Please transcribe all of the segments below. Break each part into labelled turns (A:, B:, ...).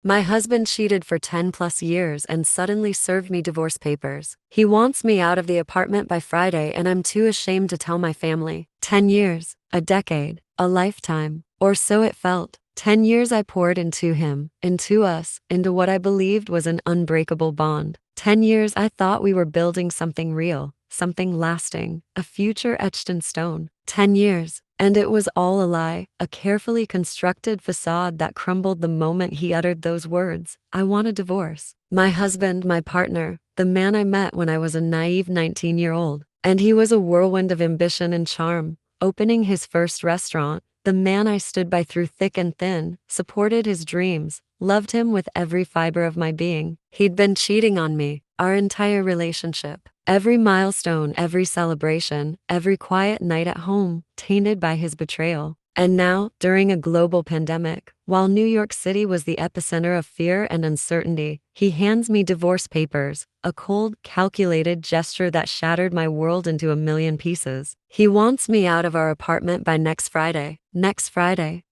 A: My husband cheated for 10 plus years and suddenly served me divorce papers. He wants me out of the apartment by Friday and I'm too ashamed to tell my family. 10 years, a decade, a lifetime, or so it felt. 10 years I poured into him, into us, into what I believed was an unbreakable bond. 10 years I thought we were building something real, something lasting, a future etched in stone. 10 years. And it was all a lie, a carefully constructed facade that crumbled the moment he uttered those words. I want a divorce. My husband, my partner, the man I met when I was a naive 19-year-old. And he was a whirlwind of ambition and charm, opening his first restaurant. The man I stood by through thick and thin, supported his dreams, loved him with every fiber of my being. He'd been cheating on me, our entire relationship. Every milestone, every celebration, every quiet night at home, tainted by his betrayal. And now, during a global pandemic, while New York City was the epicenter of fear and uncertainty, he hands me divorce papers, a cold, calculated gesture that shattered my world into a million pieces. He wants me out of our apartment by next Friday,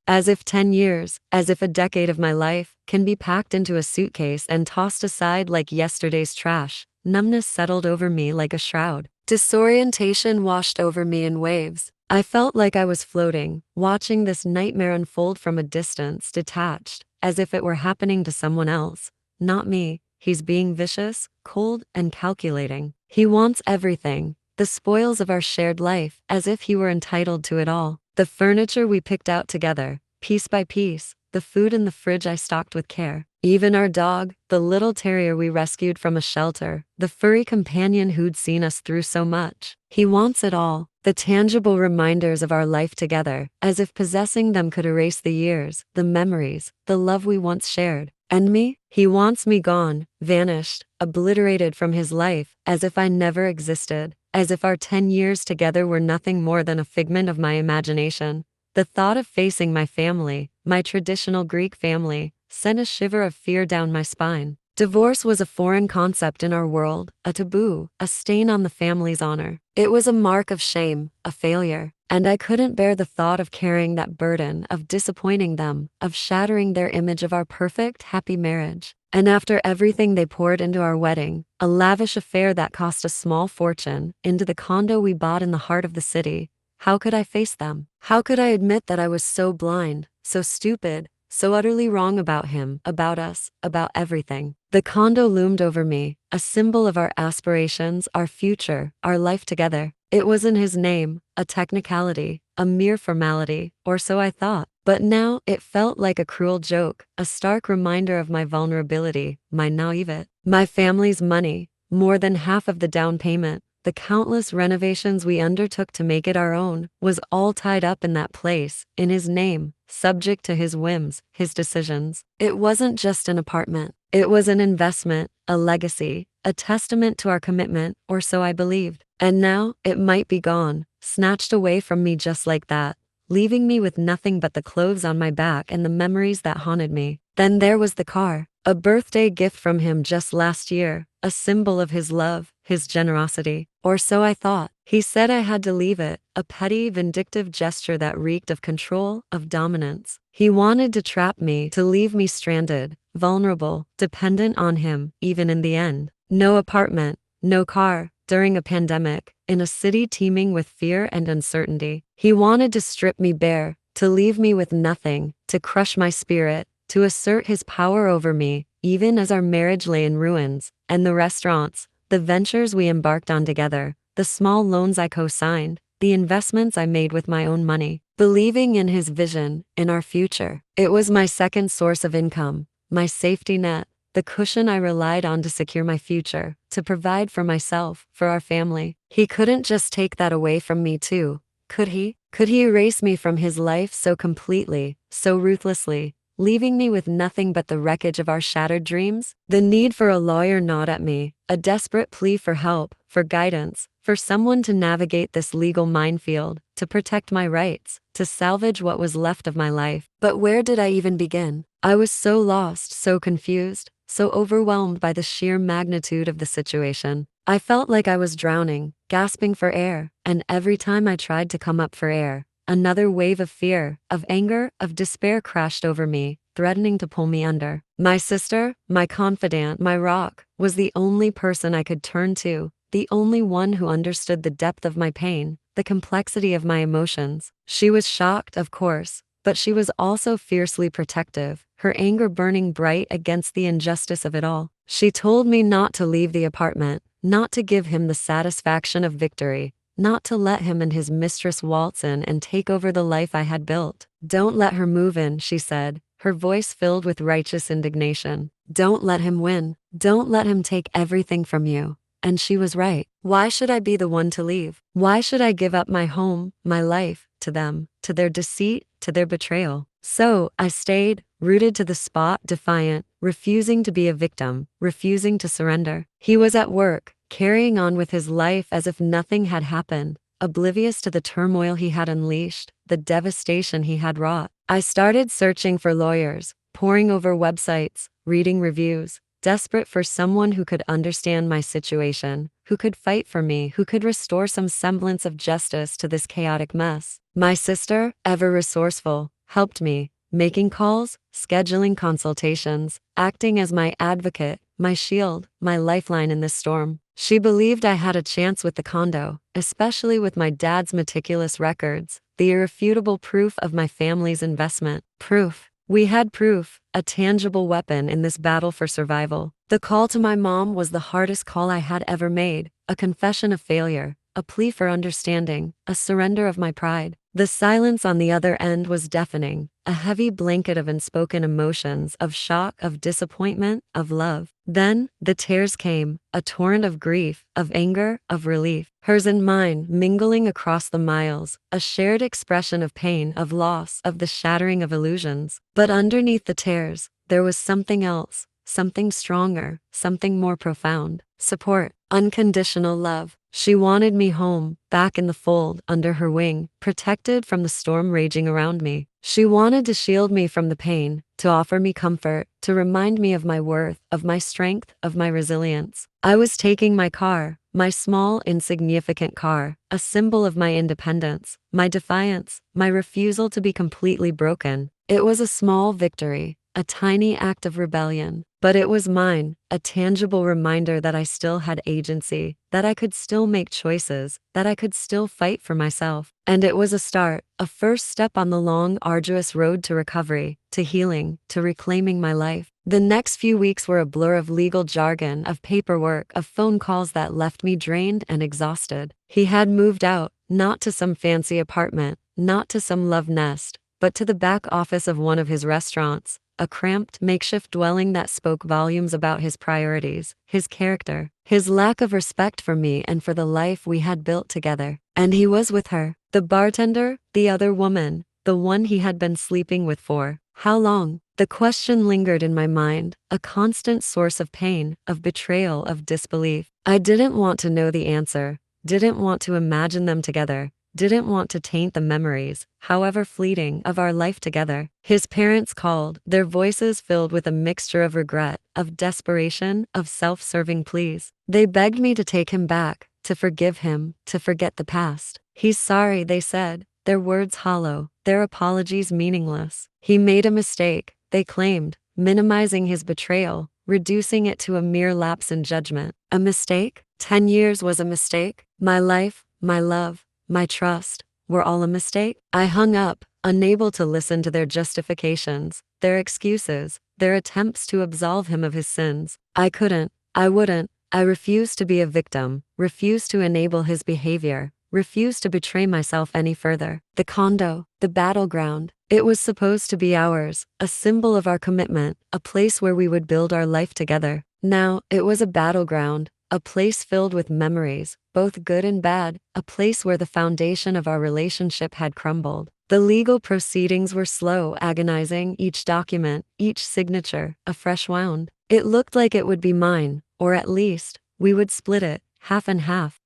A: as if 10 years, as if a decade of my life, can be packed into a suitcase and tossed aside like yesterday's trash. Numbness settled over me like a shroud. Disorientation washed over me in waves. I felt like I was floating, watching this nightmare unfold from a distance, detached, as if it were happening to someone else. Not me. He's being vicious, cold, and calculating. He wants everything, the spoils of our shared life, as if he were entitled to it all. The furniture we picked out together, piece by piece, the food in the fridge I stocked with care. Even our dog, the little terrier we rescued from a shelter, the furry companion who'd seen us through so much. He wants it all, the tangible reminders of our life together, as if possessing them could erase the years, the memories, the love we once shared. And me? He wants me gone, vanished, obliterated from his life, as if I never existed, as if our 10 years together were nothing more than a figment of my imagination. The thought of facing my family, my traditional Greek family, sent a shiver of fear down my spine. Divorce was a foreign concept in our world, a taboo, a stain on the family's honor. It was a mark of shame, a failure. And I couldn't bear the thought of carrying that burden, of disappointing them, of shattering their image of our perfect, happy marriage. And after everything they poured into our wedding, a lavish affair that cost a small fortune, into the condo we bought in the heart of the city, how could I face them? How could I admit that I was so blind, so stupid, so utterly wrong about him, about us, about everything? The condo loomed over me, a symbol of our aspirations, our future, our life together. It was in his name, a technicality, a mere formality, or so I thought. But now it felt like a cruel joke, a stark reminder of my vulnerability, my naivete. My family's money, more than half of the down payment, the countless renovations we undertook to make it our own, was all tied up in that place, in his name, subject to his whims, his decisions. It wasn't just an apartment. It was an investment, a legacy, a testament to our commitment, or so I believed. And now, it might be gone, snatched away from me just like that, leaving me with nothing but the clothes on my back and the memories that haunted me. Then there was the car, a birthday gift from him just last year, a symbol of his love, his generosity. Or so I thought. He said I had to leave it, a petty, vindictive gesture that reeked of control, of dominance. He wanted to trap me, to leave me stranded, vulnerable, dependent on him, even in the end. No apartment, no car, during a pandemic, in a city teeming with fear and uncertainty. He wanted to strip me bare, to leave me with nothing, to crush my spirit, to assert his power over me, even as our marriage lay in ruins. And the restaurants, the ventures we embarked on together, the small loans I co-signed, the investments I made with my own money, believing in his vision, in our future. It was my second source of income, my safety net, the cushion I relied on to secure my future, to provide for myself, for our family. He couldn't just take that away from me too, could he? Could he erase me from his life so completely, so ruthlessly, leaving me with nothing but the wreckage of our shattered dreams? The need for a lawyer gnawed at me, a desperate plea for help, for guidance, for someone to navigate this legal minefield, to protect my rights, to salvage what was left of my life. But where did I even begin? I was so lost, so confused, so overwhelmed by the sheer magnitude of the situation. I felt like I was drowning, gasping for air, and every time I tried to come up for air, another wave of fear, of anger, of despair crashed over me, threatening to pull me under. My sister, my confidant, my rock, was the only person I could turn to, the only one who understood the depth of my pain, the complexity of my emotions. She was shocked, of course, but she was also fiercely protective, her anger burning bright against the injustice of it all. She told me not to leave the apartment, not to give him the satisfaction of victory, not to let him and his mistress waltz in and take over the life I had built. Don't let her move in, she said, her voice filled with righteous indignation. Don't let him win. Don't let him take everything from you. And she was right. Why should I be the one to leave? Why should I give up my home, my life, to them, to their deceit, to their betrayal? So I stayed, rooted to the spot, defiant, refusing to be a victim, refusing to surrender. He was at work, carrying on with his life as if nothing had happened, oblivious to the turmoil he had unleashed, the devastation he had wrought. I started searching for lawyers, poring over websites, reading reviews, desperate for someone who could understand my situation, who could fight for me, who could restore some semblance of justice to this chaotic mess. My sister, ever resourceful, helped me, making calls, scheduling consultations, acting as my advocate, my shield, my lifeline in this storm. She believed I had a chance with the condo, especially with my dad's meticulous records, the irrefutable proof of my family's investment. Proof. We had proof, a tangible weapon in this battle for survival. The call to my mom was the hardest call I had ever made, a confession of failure, a plea for understanding, a surrender of my pride. The silence on the other end was deafening, a heavy blanket of unspoken emotions, of shock, of disappointment, of love. Then, the tears came, a torrent of grief, of anger, of relief. Hers and mine, mingling across the miles, a shared expression of pain, of loss, of the shattering of illusions. But underneath the tears, there was something else, something stronger, something more profound. Support, unconditional love. She wanted me home, back in the fold, under her wing, protected from the storm raging around me. She wanted to shield me from the pain, to offer me comfort, to remind me of my worth, of my strength, of my resilience. I was taking my car, my small, insignificant car, a symbol of my independence, my defiance, my refusal to be completely broken. It was a small victory, a tiny act of rebellion, but it was mine, a tangible reminder that I still had agency, that I could still make choices, that I could still fight for myself. And it was a start, a first step on the long, arduous road to recovery, to healing, to reclaiming my life. The next few weeks were a blur of legal jargon, of paperwork, of phone calls that left me drained and exhausted. He had moved out, not to some fancy apartment, not to some love nest, but to the back office of one of his restaurants, a cramped, makeshift dwelling that spoke volumes about his priorities, his character, his lack of respect for me and for the life we had built together. And he was with her, the bartender, the other woman, the one he had been sleeping with for how long? The question lingered in my mind, a constant source of pain, of betrayal, of disbelief. I didn't want to know the answer, didn't want to imagine them together, didn't want to taint the memories, however fleeting, of our life together. His parents called, their voices filled with a mixture of regret, of desperation, of self-serving pleas. They begged me to take him back, to forgive him, to forget the past. He's sorry, they said, their words hollow, their apologies meaningless. He made a mistake, they claimed, minimizing his betrayal, reducing it to a mere lapse in judgment. A mistake? 10 years was a mistake? My life, my love, my trust, were all a mistake? I hung up, unable to listen to their justifications, their excuses, their attempts to absolve him of his sins. I couldn't, I wouldn't, I refused to be a victim, refused to enable his behavior, refused to betray myself any further. The condo, the battleground, it was supposed to be ours, a symbol of our commitment, a place where we would build our life together. Now, it was a battleground, a place filled with memories, both good and bad, a place where the foundation of our relationship had crumbled. The legal proceedings were slow, agonizing, each document, each signature, a fresh wound. It looked like it would be mine, or at least, we would split it, half and half,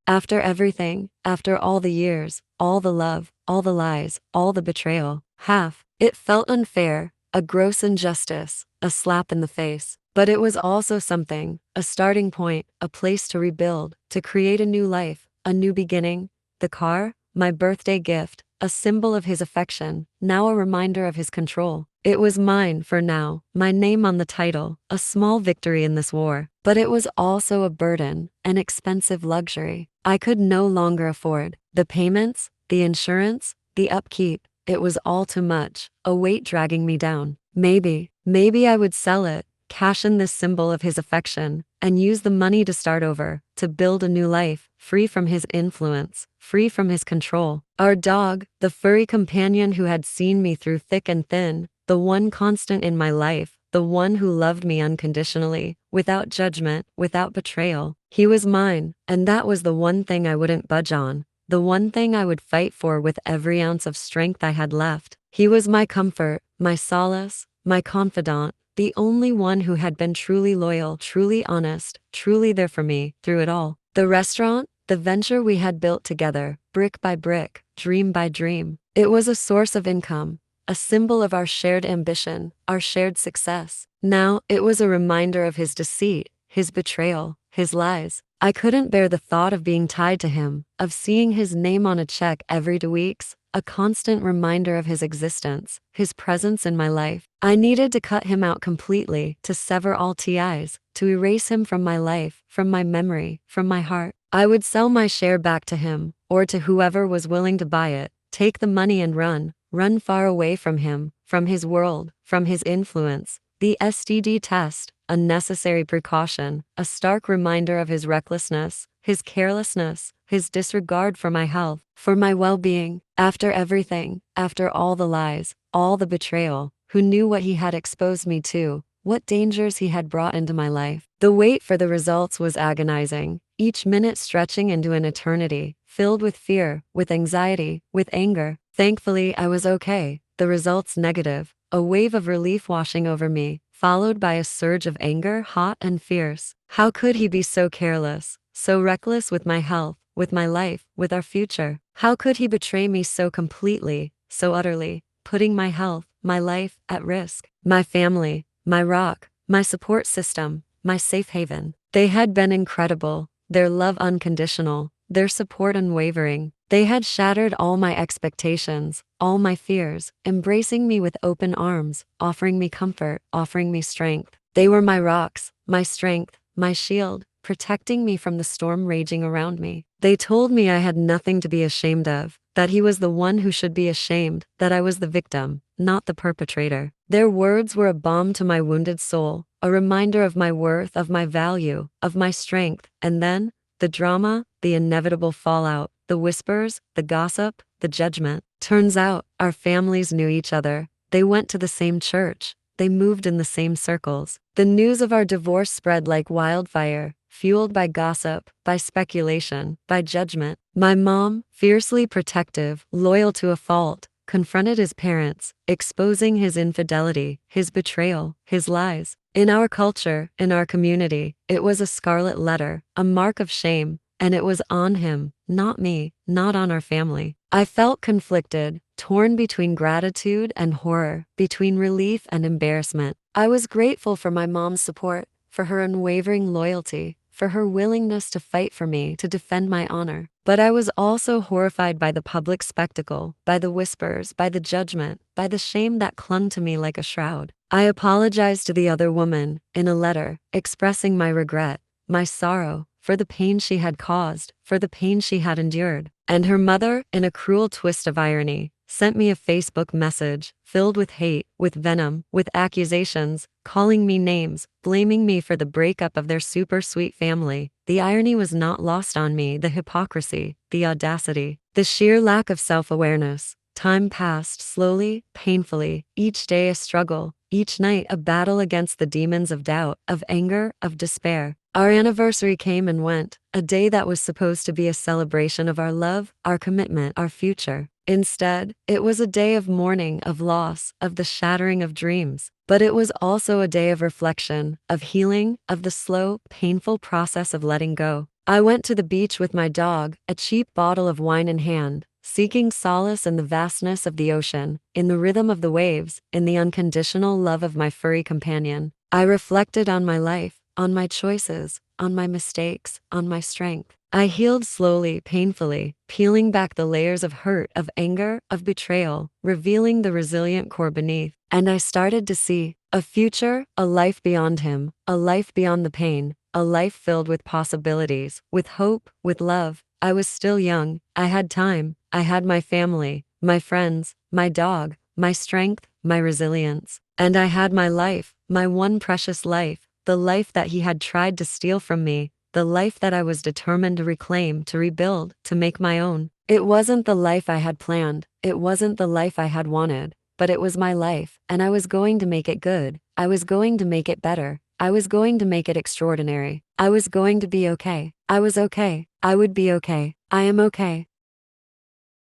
A: after everything, after all the years, all the love, all the lies, all the betrayal, half. It felt unfair, a gross injustice, a slap in the face. But it was also something, a starting point, a place to rebuild, to create a new life, a new beginning. The car, my birthday gift, a symbol of his affection, now a reminder of his control. It was mine for now, my name on the title, a small victory in this war. But it was also a burden, an expensive luxury. I could no longer afford the payments, the insurance, the upkeep. It was all too much, a weight dragging me down. Maybe I would sell it, cash in this symbol of his affection, and use the money to start over, to build a new life, free from his influence, free from his control. Our dog, the furry companion who had seen me through thick and thin, the one constant in my life, the one who loved me unconditionally, without judgment, without betrayal. He was mine, and that was the one thing I wouldn't budge on, the one thing I would fight for with every ounce of strength I had left. He was my comfort, my solace, my confidant, the only one who had been truly loyal, truly honest, truly there for me, through it all. The restaurant, the venture we had built together, brick by brick, dream by dream. It was a source of income, a symbol of our shared ambition, our shared success. Now, it was a reminder of his deceit, his betrayal, his lies. I couldn't bear the thought of being tied to him, of seeing his name on a check every 2 weeks, a constant reminder of his existence, his presence in my life. I needed to cut him out completely, to sever all ties, to erase him from my life, from my memory, from my heart. I would sell my share back to him, or to whoever was willing to buy it, take the money and run far away from him, from his world, from his influence. The STD test, a necessary precaution, a stark reminder of his recklessness, his carelessness, his disregard for my health, for my well-being. After everything, after all the lies, all the betrayal, who knew what he had exposed me to, what dangers he had brought into my life? The wait for the results was agonizing, each minute stretching into an eternity, filled with fear, with anxiety, with anger. Thankfully, I was okay. The results negative, a wave of relief washing over me, followed by a surge of anger, hot and fierce. How could he be so careless, so reckless with my health, with my life, with our future? How could he betray me so completely, so utterly, putting my health, my life, at risk? My family, my rock, my support system, my safe haven. They had been incredible, their love unconditional, their support unwavering. They had shattered all my expectations, all my fears, embracing me with open arms, offering me comfort, offering me strength. They were my rocks, my strength, my shield, protecting me from the storm raging around me. They told me I had nothing to be ashamed of, that he was the one who should be ashamed, that I was the victim, not the perpetrator. Their words were a balm to my wounded soul, a reminder of my worth, of my value, of my strength. And then, the drama, the inevitable fallout, the whispers, the gossip, the judgment. Turns out, our families knew each other. They went to the same church. They moved in the same circles. The news of our divorce spread like wildfire, fueled by gossip, by speculation, by judgment. My mom, fiercely protective, loyal to a fault, confronted his parents, exposing his infidelity, his betrayal, his lies. In our culture, in our community, it was a scarlet letter, a mark of shame, and it was on him, not me, not on our family. I felt conflicted, torn between gratitude and horror, between relief and embarrassment. I was grateful for my mom's support, for her unwavering loyalty, for her willingness to fight for me, to defend my honor. But I was also horrified by the public spectacle, by the whispers, by the judgment, by the shame that clung to me like a shroud. I apologized to the other woman, in a letter, expressing my regret, my sorrow, for the pain she had caused, for the pain she had endured. And her mother, in a cruel twist of irony, sent me a Facebook message, filled with hate, with venom, with accusations, calling me names, blaming me for the breakup of their super sweet family. The irony was not lost on me, the hypocrisy, the audacity, the sheer lack of self-awareness. Time passed slowly, painfully, each day a struggle, each night a battle against the demons of doubt, of anger, of despair. Our anniversary came and went, a day that was supposed to be a celebration of our love, our commitment, our future. Instead, it was a day of mourning, of loss, of the shattering of dreams. But it was also a day of reflection, of healing, of the slow, painful process of letting go. I went to the beach with my dog, a cheap bottle of wine in hand, seeking solace in the vastness of the ocean, in the rhythm of the waves, in the unconditional love of my furry companion. I reflected on my life, on my choices, on my mistakes, on my strength. I healed slowly, painfully, peeling back the layers of hurt, of anger, of betrayal, revealing the resilient core beneath. And I started to see a future, a life beyond him, a life beyond the pain, a life filled with possibilities, with hope, with love. I was still young. I had time. I had my family, my friends, my dog, my strength, my resilience. And I had my life, my one precious life, the life that he had tried to steal from me, the life that I was determined to reclaim, to rebuild, to make my own. It wasn't the life I had planned. It wasn't the life I had wanted, but it was my life, and I was going to make it good. I was going to make it better. I was going to make it extraordinary. I was going to be okay. I was okay. I would be okay. I am okay.